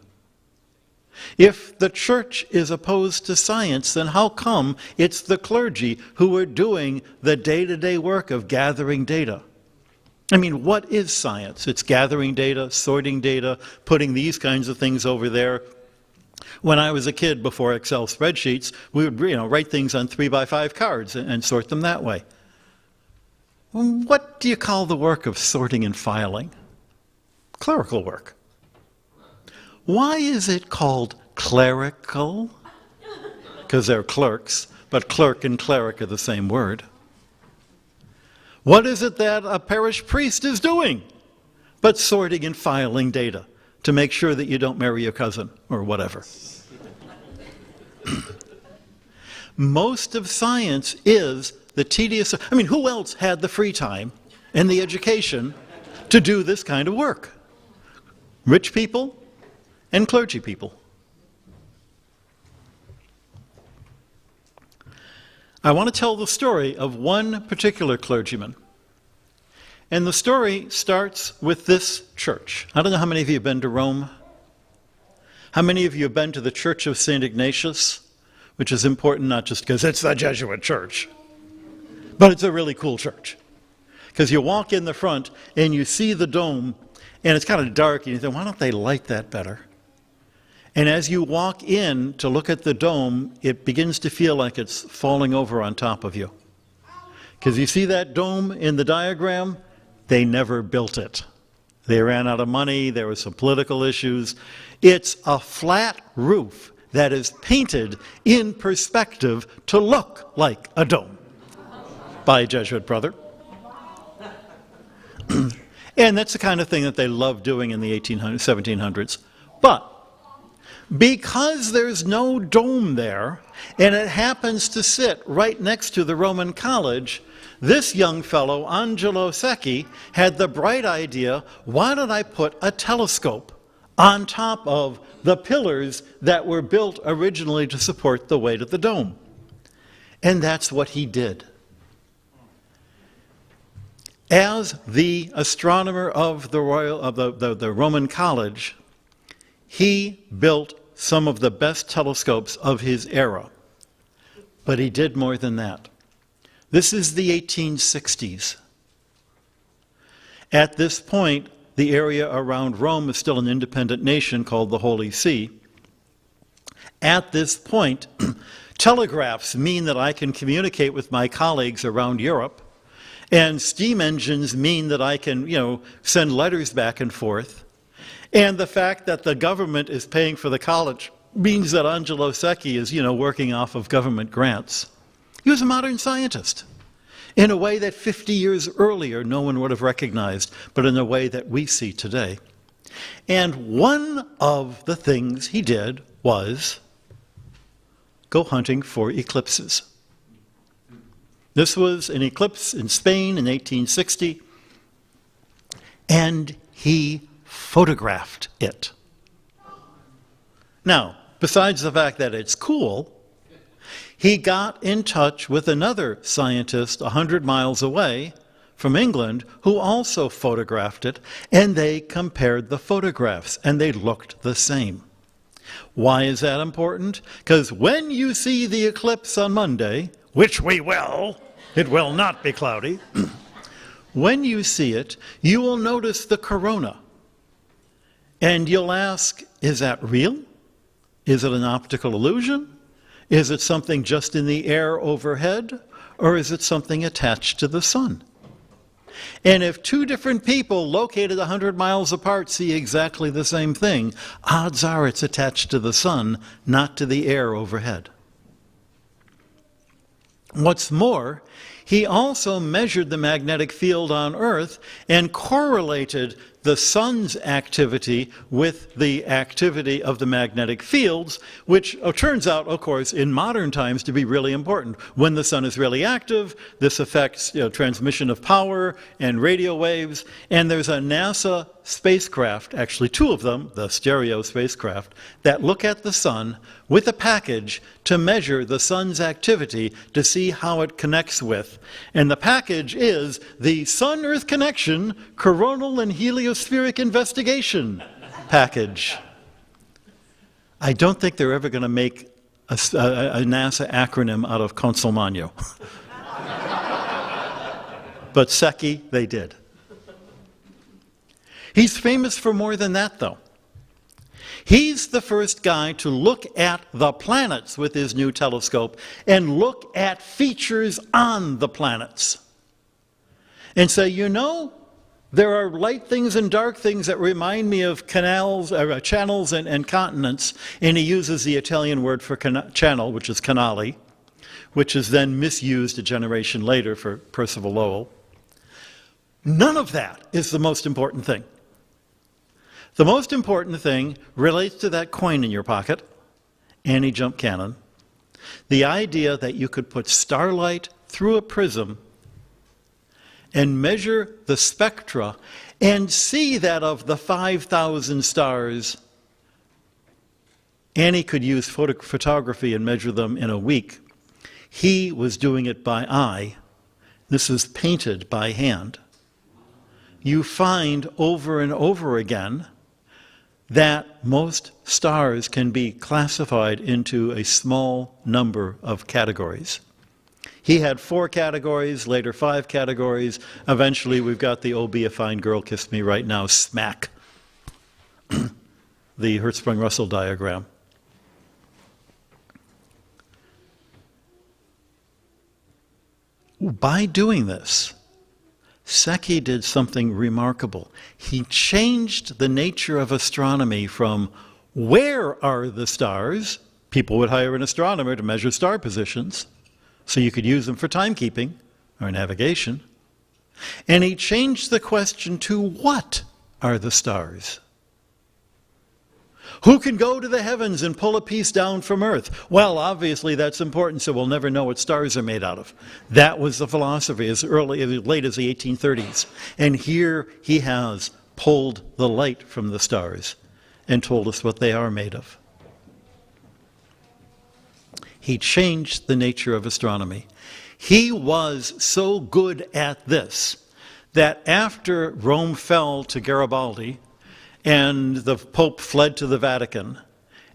If the church is opposed to science, then how come it's the clergy who are doing the day-to-day work of gathering data? I mean, what is science? It's gathering data, sorting data, putting these kinds of things over there. When I was a kid, before Excel spreadsheets, we would write things on 3x5 cards and sort them that way. What do you call the work of sorting and filing? Clerical work. Why is it called clerical? Because they're clerks, but clerk and cleric are the same word. What is it that a parish priest is doing? but sorting and filing data to make sure that you don't marry your cousin or whatever. Most of science is the tedious, I mean, who else had the free time and the education to do this kind of work? Rich people and clergy people. I want to tell the story of one particular clergyman. And the story starts with this church. I don't know how many of you have been to Rome. How many of you have been to the Church of St. Ignatius? Which is important not just because it's the Jesuit church, but it's a really cool church. Because you walk in the front and you see the dome, and it's kind of dark, and you think, why don't they light that better? And as you walk in to look at the dome, it begins to feel like it's falling over on top of you. Because you see that dome in the diagram? They never built it. They ran out of money, there were some political issues. It's a flat roof that is painted in perspective to look like a dome by a Jesuit brother. And that's the kind of thing that they loved doing in the 1700s. But because there's no dome there, and it happens to sit right next to the Roman college, this young fellow, Angelo Secchi, had the bright idea, why don't I put a telescope on top of the pillars that were built originally to support the weight of the dome? And that's what he did. As the astronomer of the Roman College, he built some of the best telescopes of his era. But he did more than that. This is the 1860s. At this point, the area around Rome is still an independent nation called the Holy See. At this point, telegraphs mean that I can communicate with my colleagues around Europe, and steam engines mean that I can, send letters back and forth. And the fact that the government is paying for the college means that Angelo Secchi is, working off of government grants. He was a modern scientist in a way that 50 years earlier no one would have recognized, but in a way that we see today. And one of the things he did was go hunting for eclipses. This was an eclipse in Spain in 1860, and he photographed it. Now, besides the fact that it's cool, he got in touch with another scientist 100 miles away from England who also photographed it, and they compared the photographs, and they looked the same. Why is that important? Because when you see the eclipse on Monday, which we will, it will not be cloudy, when you see it, you will notice the corona. And you'll ask, is that real? Is it an optical illusion? Is it something just in the air overhead? Or is it something attached to the sun? And if two different people located 100 miles apart see exactly the same thing, odds are it's attached to the sun, not to the air overhead. What's more, he also measured the magnetic field on Earth and correlated the sun's activity with the activity of the magnetic fields, which turns out, of course, in modern times to be really important. When the sun is really active, this affects transmission of power and radio waves, and there's a NASA spacecraft, actually two of them, the stereo spacecraft, that look at the sun with a package to measure the sun's activity to see how it connects with. And the package is the Sun-Earth Connection Coronal and Heliospheric Investigation package. I don't think they're ever going to make a NASA acronym out of Consolmagno. But Secchi, they did. He's famous for more than that, though. He's the first guy to look at the planets with his new telescope and look at features on the planets and say, there are light things and dark things that remind me of channels and continents. And he uses the Italian word for channel, which is canali, which is then misused a generation later for Percival Lowell. None of that is the most important thing. The most important thing relates to that coin in your pocket, anti-jump cannon. The idea that you could put starlight through a prism and measure the spectra and see that of the 5,000 stars, Annie could use photography and measure them in a week. He was doing it by eye. This is painted by hand. You find over and over again that most stars can be classified into a small number of categories. He had 4 categories, later 5 categories. Eventually we've got the "Oh, be a fine girl, kiss me right now" smack. The Hertzsprung-Russell diagram. By doing this, Secchi did something remarkable. He changed the nature of astronomy from where are the stars? People would hire an astronomer to measure star positions, so you could use them for timekeeping or navigation. And he changed the question to what are the stars? Who can go to the heavens and pull a piece down from Earth? Well, obviously that's important, so we'll never know what stars are made out of. That was the philosophy as late as the 1830s. And here he has pulled the light from the stars and told us what they are made of. He changed the nature of astronomy. He was so good at this that after Rome fell to Garibaldi, and the Pope fled to the Vatican,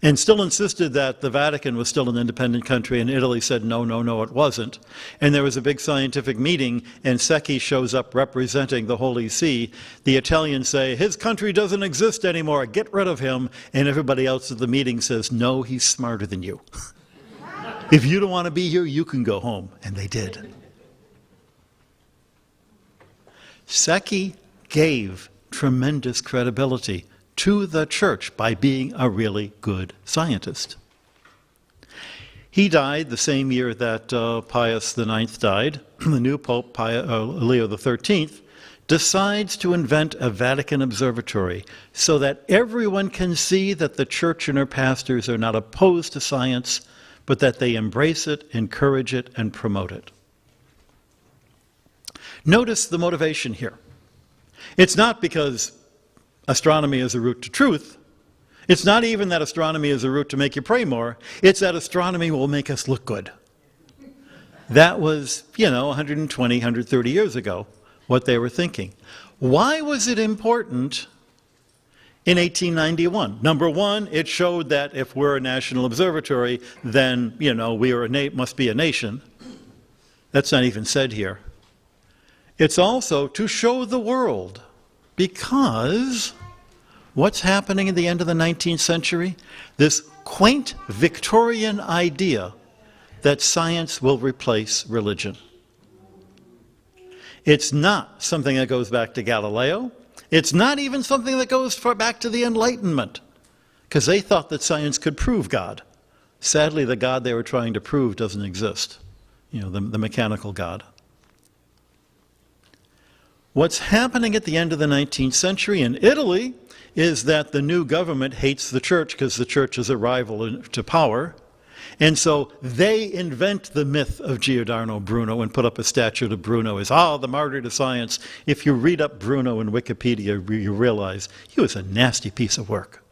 and still insisted that the Vatican was still an independent country, and Italy said, no, no, no, it wasn't. And there was a big scientific meeting, and Secchi shows up representing the Holy See. The Italians say, his country doesn't exist anymore, get rid of him. And everybody else at the meeting says, no, he's smarter than you. If you don't want to be here, you can go home. And they did. Secchi gave tremendous credibility to the church by being a really good scientist. He died the same year that Pius IX died. The new Pope, Leo XIII, decides to invent a Vatican Observatory so that everyone can see that the church and her pastors are not opposed to science, but that they embrace it, encourage it, and promote it. Notice the motivation here. It's not because astronomy is a route to truth. It's not even that astronomy is a route to make you pray more. It's that astronomy will make us look good. That was, 120, 130 years ago, what they were thinking. Why was it important in 1891? Number one, it showed that if we're a national observatory, then, we are must be a nation. That's not even said here. It's also to show the world, because what's happening at the end of the 19th century? This quaint Victorian idea that science will replace religion. It's not something that goes back to Galileo. It's not even something that goes back to the Enlightenment, because they thought that science could prove God. Sadly, the God they were trying to prove doesn't exist, the mechanical God. What's happening at the end of the 19th century in Italy is that the new government hates the church because the church is a rival to power. And so they invent the myth of Giordano Bruno and put up a statue of Bruno as, the martyr to science. If you read up Bruno in Wikipedia, you realize he was a nasty piece of work.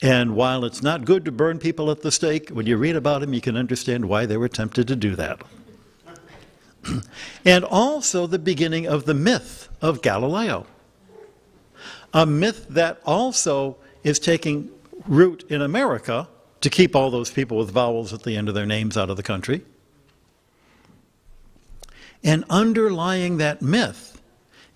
And while it's not good to burn people at the stake, when you read about him, you can understand why they were tempted to do that. And also the beginning of the myth of Galileo. A myth that also is taking root in America to keep all those people with vowels at the end of their names out of the country. And underlying that myth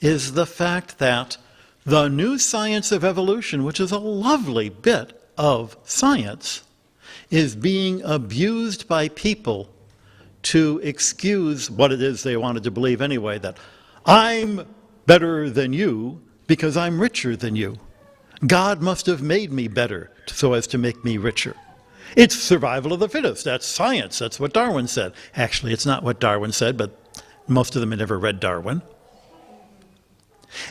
is the fact that the new science of evolution, which is a lovely bit of science, is being abused by people to excuse what it is they wanted to believe anyway, that I'm better than you because I'm richer than you. God must have made me better so as to make me richer. It's survival of the fittest. That's science. That's what Darwin said. Actually, it's not what Darwin said, but most of them had never read Darwin.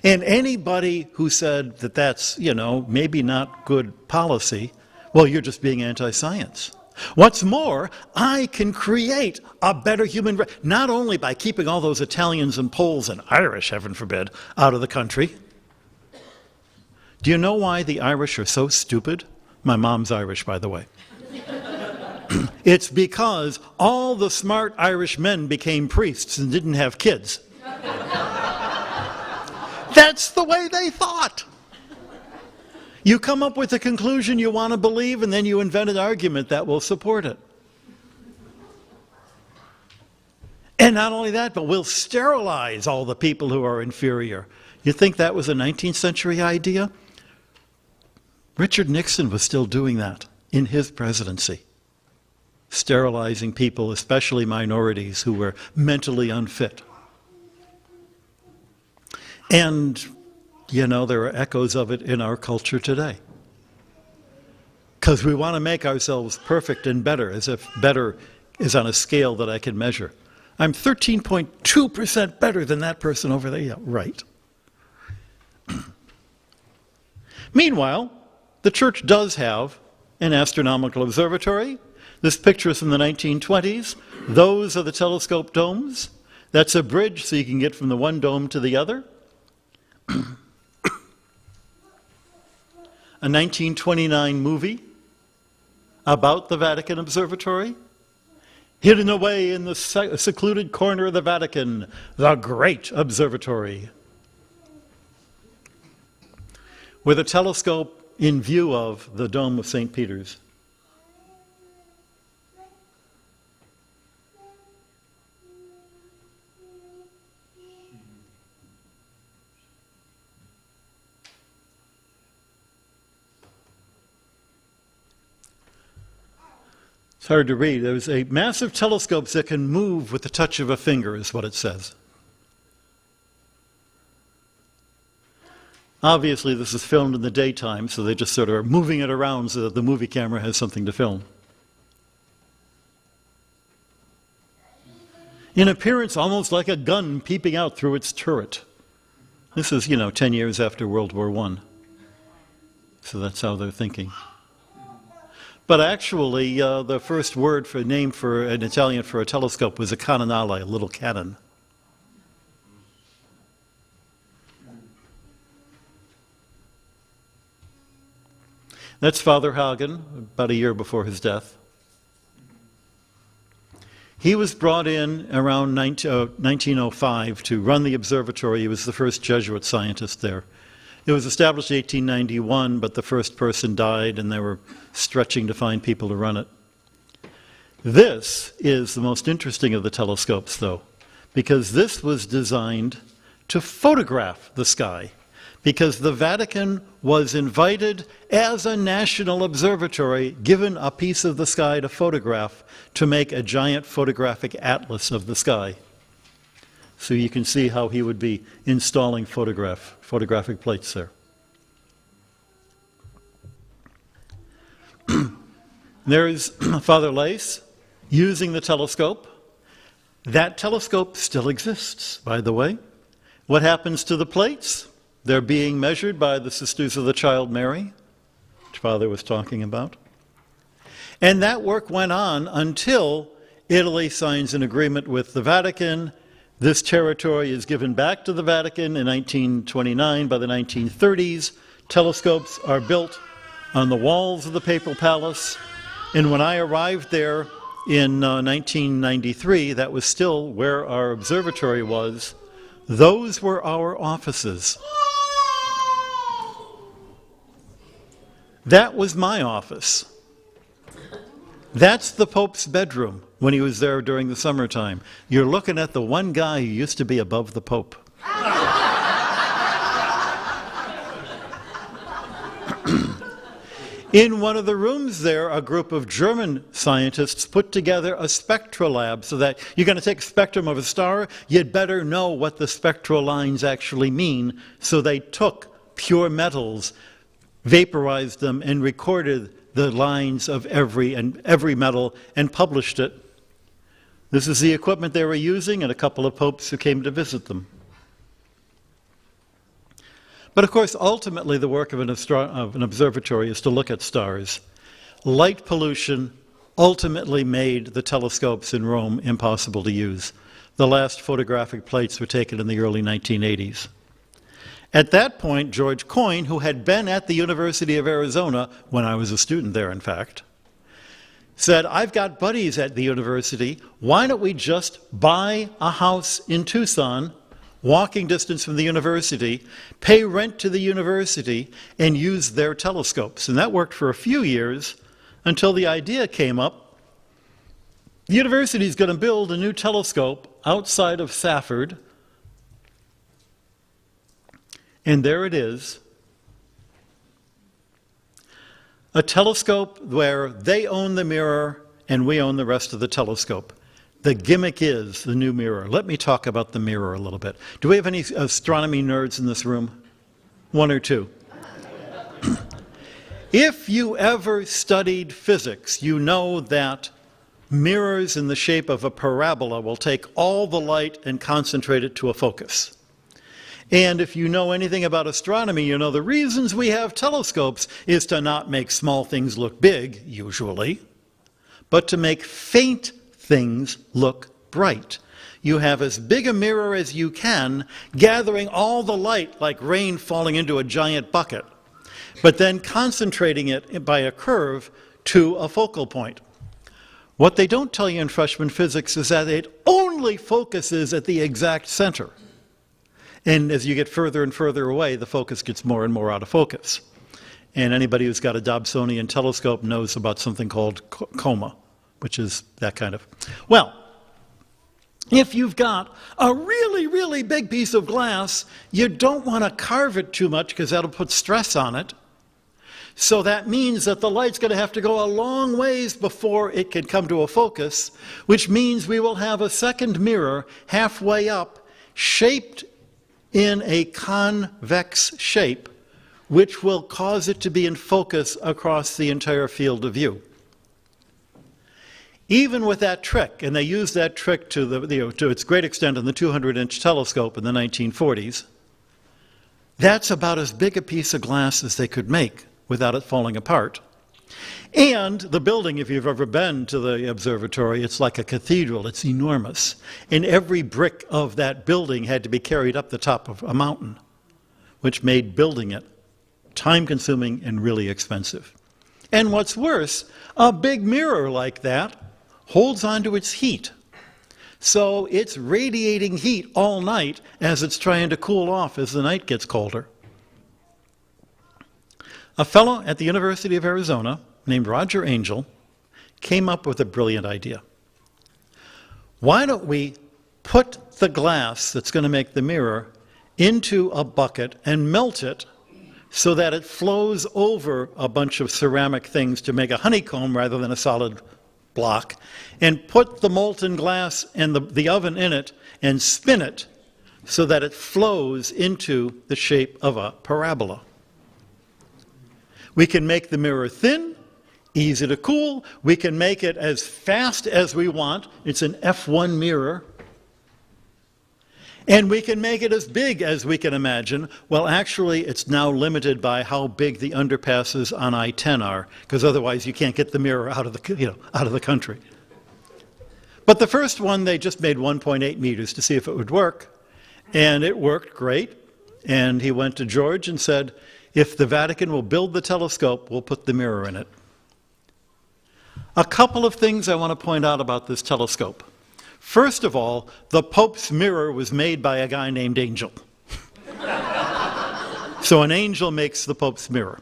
And anybody who said that that's, maybe not good policy, well, you're just being anti-science. What's more, I can create a better human race, not only by keeping all those Italians and Poles and Irish, heaven forbid, out of the country. Do you know why the Irish are so stupid? My mom's Irish, by the way. It's because all the smart Irish men became priests and didn't have kids. That's the way they thought. You come up with a conclusion you want to believe, and then you invent an argument that will support it. And not only that, but we'll sterilize all the people who are inferior. You think that was a 19th century idea? Richard Nixon was still doing that in his presidency. Sterilizing people, especially minorities who were mentally unfit. And, there are echoes of it in our culture today. Because we want to make ourselves perfect and better, as if better is on a scale that I can measure. I'm 13.2% better than that person over there. Yeah, right. Meanwhile, the church does have an astronomical observatory. This picture is from the 1920s. Those are the telescope domes. That's a bridge so you can get from the one dome to the other. A 1929 movie about the Vatican Observatory. Hidden away in the secluded corner of the Vatican, the Great Observatory. With a telescope in view of the Dome of St. Peter's. It's hard to read. There's a massive telescopes that can move with the touch of a finger, is what it says. Obviously, this is filmed in the daytime, so they just sort of are moving it around so that the movie camera has something to film. In appearance, almost like a gun peeping out through its turret. This is, 10 years after World War I. So that's how they're thinking. But actually, the first name for an Italian for a telescope was a cannonale, a little cannon. That's Father Hagen, about a year before his death. He was brought in around 1905 to run the observatory. He was the first Jesuit scientist there. It was established in 1891, but the first person died, and they were stretching to find people to run it. This is the most interesting of the telescopes, though, because this was designed to photograph the sky, because the Vatican was invited as a national observatory, given a piece of the sky to photograph, to make a giant photographic atlas of the sky. So you can see how he would be installing photographic plates there. There is Father Lace using the telescope. That telescope still exists, by the way. What happens to the plates? They're being measured by the Sisters of the Child Mary, which Father was talking about. And that work went on until Italy signs an agreement with the Vatican. This territory is given back to the Vatican in 1929. By the 1930s, telescopes are built on the walls of the Papal Palace. And when I arrived there in 1993, that was still where our observatory was. Those were our offices. That was my office. That's the Pope's bedroom when he was there during the summertime. You're looking at the one guy who used to be above the Pope. In one of the rooms there, a group of German scientists put together a spectral lab so that you're going to take a spectrum of a star, you'd better know what the spectral lines actually mean. So they took pure metals, vaporized them, and recorded the lines of every metal and published it. This is the equipment they were using and a couple of popes who came to visit them. But of course, ultimately, the work of an observatory is to look at stars. Light pollution ultimately made the telescopes in Rome impossible to use. The last photographic plates were taken in the early 1980s. At that point, George Coyne, who had been at the University of Arizona, when I was a student there, in fact, said, I've got buddies at the university, why don't we just buy a house in Tucson, walking distance from the university, pay rent to the university, and use their telescopes. And that worked for a few years until the idea came up. The university is going to build a new telescope outside of Safford. And there it is. A telescope where they own the mirror and we own the rest of the telescope. The gimmick is the new mirror. Let me talk about the mirror a little bit. Do we have any astronomy nerds in this room? One or two? If you ever studied physics, you know that mirrors in the shape of a parabola will take all the light and concentrate it to a focus. And if you know anything about astronomy, you know the reasons we have telescopes is to not make small things look big, usually, but to make faint things look bright. You have as big a mirror as you can, gathering all the light like rain falling into a giant bucket, but then concentrating it by a curve to a focal point. What they don't tell you in freshman physics is that it only focuses at the exact center. And as you get further and further away, the focus gets more and more out of focus. And anybody who's got a Dobsonian telescope knows about something called coma, which is that kind of. Well, if you've got a really, really big piece of glass, you don't want to carve it too much because that'll put stress on it. So that means that the light's going to have to go a long ways before it can come to a focus, which means we will have a second mirror halfway up, shaped in a convex shape, which will cause it to be in focus across the entire field of view. Even with that trick, and they used that trick to its great extent in the 200-inch telescope in the 1940s, that's about as big a piece of glass as they could make without it falling apart. And the building, if you've ever been to the observatory, it's like a cathedral. It's enormous. And every brick of that building had to be carried up the top of a mountain, which made building it time-consuming and really expensive. And what's worse, a big mirror like that holds onto its heat. So it's radiating heat all night as it's trying to cool off as the night gets colder. A fellow at the University of Arizona named Roger Angel came up with a brilliant idea. Why don't we put the glass that's going to make the mirror into a bucket and melt it so that it flows over a bunch of ceramic things to make a honeycomb rather than a solid block, and put the molten glass and the oven in it and spin it so that it flows into the shape of a parabola. We can make the mirror thin, easy to cool. We can make it as fast as we want. It's an F1 mirror. And we can make it as big as we can imagine. Well, actually, it's now limited by how big the underpasses on I-10 are, because otherwise you can't get the mirror out of the country. But the first one, they just made 1.8 meters to see if it would work. And it worked great. And he went to George and said, if the Vatican will build the telescope, we'll put the mirror in it. A couple of things I want to point out about this telescope. First of all, the Pope's mirror was made by a guy named Angel. So an angel makes the Pope's mirror.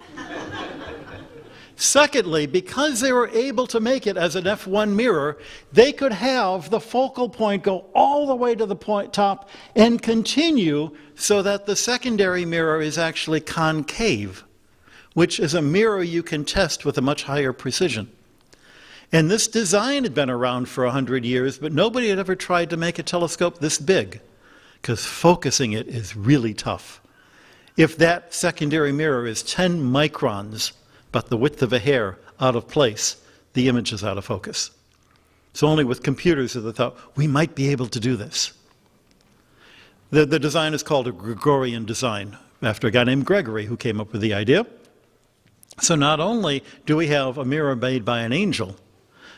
Secondly, because they were able to make it as an F1 mirror, they could have the focal point go all the way to the top and continue so that the secondary mirror is actually concave, which is a mirror you can test with a much higher precision. And this design had been around for 100 years, but nobody had ever tried to make a telescope this big, because focusing it is really tough. If that secondary mirror is 10 microns, but the width of a hair out of place, the image is out of focus. So only with computers have they thought, we might be able to do this. The design is called a Gregorian design, after a guy named Gregory who came up with the idea. So not only do we have a mirror made by an angel,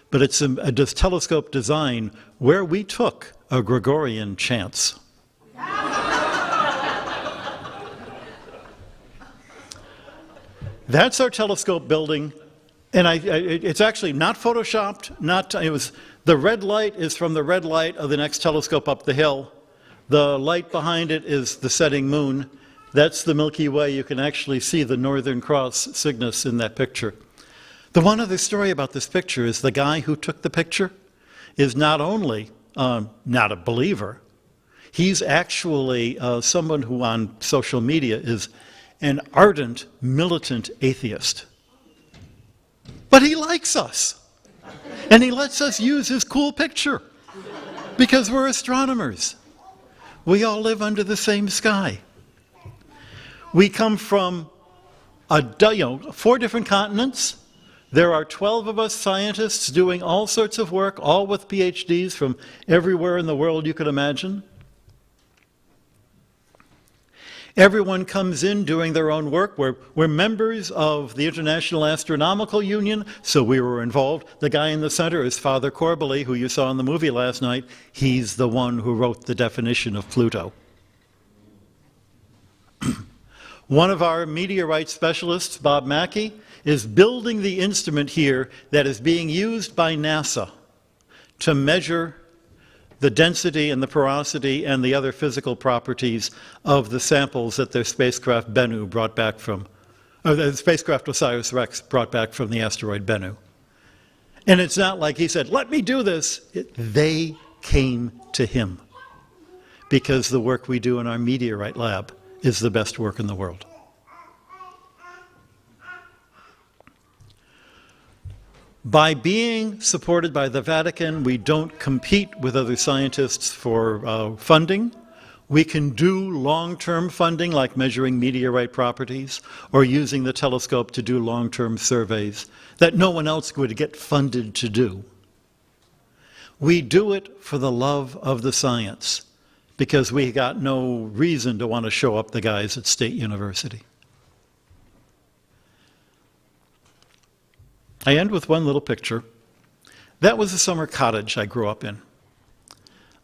but it's a telescope design where we took a Gregorian chance. That's our telescope building, and it's actually not photoshopped. The red light is from the red light of the next telescope up the hill. The light behind it is the setting moon. That's the Milky Way. You can actually see the Northern Cross Cygnus in that picture. The one other story about this picture is the guy who took the picture is not only not a believer, he's actually someone who on social media is an ardent, militant atheist. But he likes us. And he lets us use his cool picture because we're astronomers. We all live under the same sky. We come from 4 different continents. There are 12 of us scientists doing all sorts of work, all with PhDs from everywhere in the world you could imagine. Everyone comes in doing their own work. We're members of the International Astronomical Union, so we were involved. The guy in the center is Father Corbally, who you saw in the movie last night. He's the one who wrote the definition of Pluto. One of our meteorite specialists, Bob Mackey, is building the instrument here that is being used by NASA to measure the density and the porosity and the other physical properties of the samples that their spacecraft Bennu brought back from, or the spacecraft OSIRIS-REx brought back from the asteroid Bennu. And it's not like he said, let me do this. They came to him because the work we do in our meteorite lab is the best work in the world. By being supported by the Vatican, we don't compete with other scientists for funding. We can do long-term funding, like measuring meteorite properties, or using the telescope to do long-term surveys that no one else would get funded to do. We do it for the love of the science, because we got no reason to want to show up the guys at State University. I end with one little picture. That was a summer cottage I grew up in.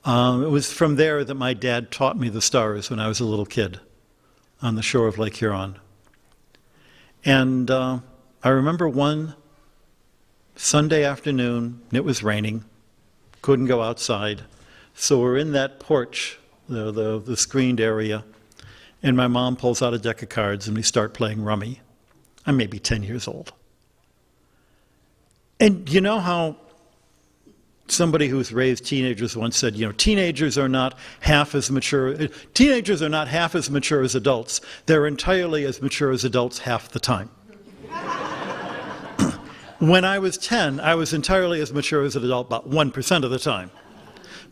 It was from there that my dad taught me the stars when I was a little kid on the shore of Lake Huron. And I remember one Sunday afternoon, it was raining, couldn't go outside. So we're in that porch, the screened area, and my mom pulls out a deck of cards and we start playing rummy. I'm maybe 10 years old. And you know how somebody who's raised teenagers once said, teenagers are not half as mature as adults. They're entirely as mature as adults half the time. When I was 10, I was entirely as mature as an adult about 1% of the time.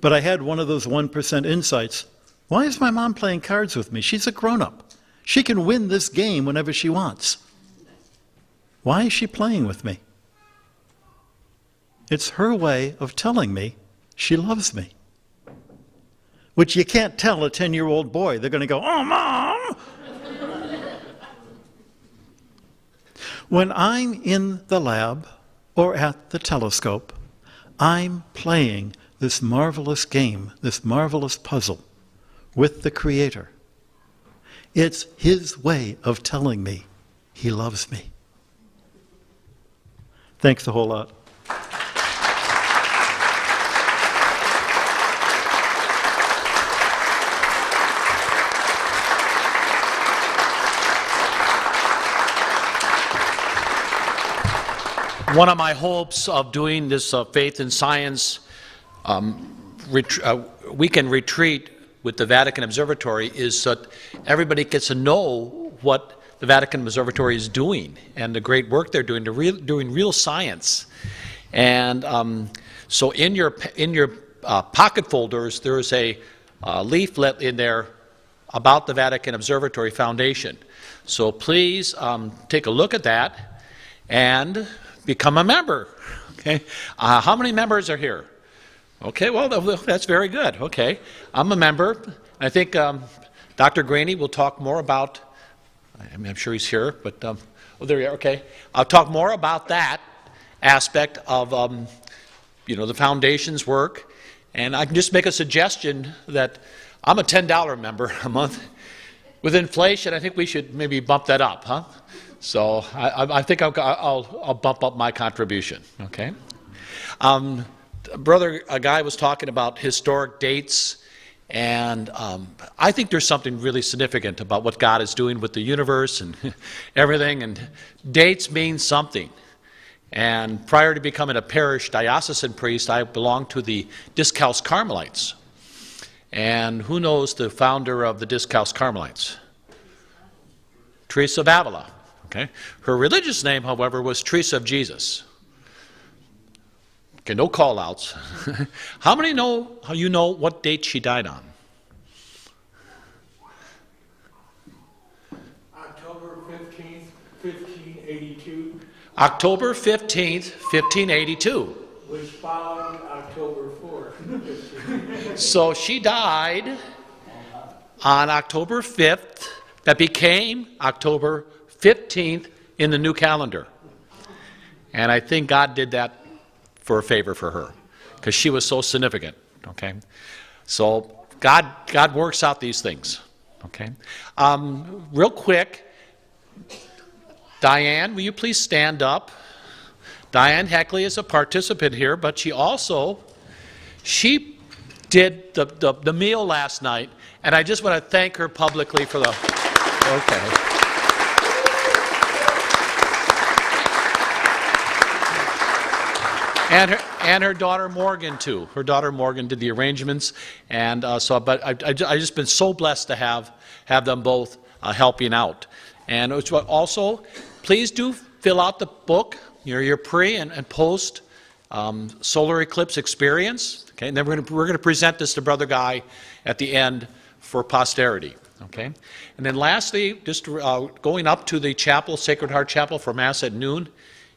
But I had one of those 1% insights. Why is my mom playing cards with me? She's a grown-up. She can win this game whenever she wants. Why is she playing with me? It's her way of telling me she loves me. Which you can't tell a 10-year-old boy. They're going to go, oh, Mom! When I'm in the lab or at the telescope, I'm playing this marvelous game, this marvelous puzzle with the Creator. It's His way of telling me He loves me. Thanks a whole lot.
One of my hopes of doing this faith and science weekend retreat with the Vatican Observatory is that everybody gets to know what the Vatican Observatory is doing and the great work they're doing. They're doing real science. And so in your pocket folders, there's a leaflet in there about the Vatican Observatory Foundation. So please take a look at that and become a member. Okay, how many members are here? Okay, well, that's very good. Okay, I'm a member. I think Dr. Graney will talk more about I'm sure he's here, but, oh, there you are, okay. I'll talk more about that aspect of, the foundation's work, and I can just make a suggestion that I'm a $10 member a month. With inflation, I think we should maybe bump that up, huh? So I think I'll bump up my contribution, okay? A guy was talking about historic dates, and I think there's something really significant about what God is doing with the universe and everything, and dates mean something. And prior to becoming a parish diocesan priest, I belonged to the Discalced Carmelites. And who knows the founder of the Discalced Carmelites? Teresa of Avila. Okay. Her religious name, however, was Teresa of Jesus. Okay, no call-outs. How many know what date she died on?
October 15th, 1582.
October 15th, 1582.
Which followed October 4th.
So she died on October 5th, that became October 15th in the new calendar. And I think God did that for a favor for her, because she was so significant, okay? So God works out these things, okay? Real quick, Diane, will you please stand up? Diane Heckley is a participant here, but she did the meal last night, and I just want to thank her publicly for the, okay. And her daughter Morgan too. Her daughter Morgan did the arrangements, and but I've just been so blessed to have them both helping out. And it's also, please do fill out the book, your pre and post solar eclipse experience. Okay, and then we're going to present this to Brother Guy at the end for posterity. Okay, and then lastly, just going up to the chapel, Sacred Heart Chapel, for Mass at noon.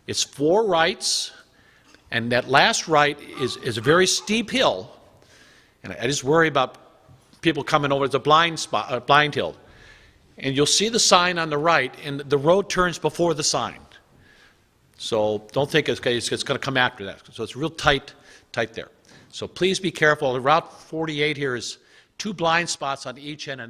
It's 4 rites. And that last rite is a very steep hill, and I just worry about people coming over. It's a blind hill, and you'll see the sign on the right, and the road turns before the sign. So don't think it's going to come after that. So it's real tight there. So please be careful. Route 48 here is 2 blind spots on each end. And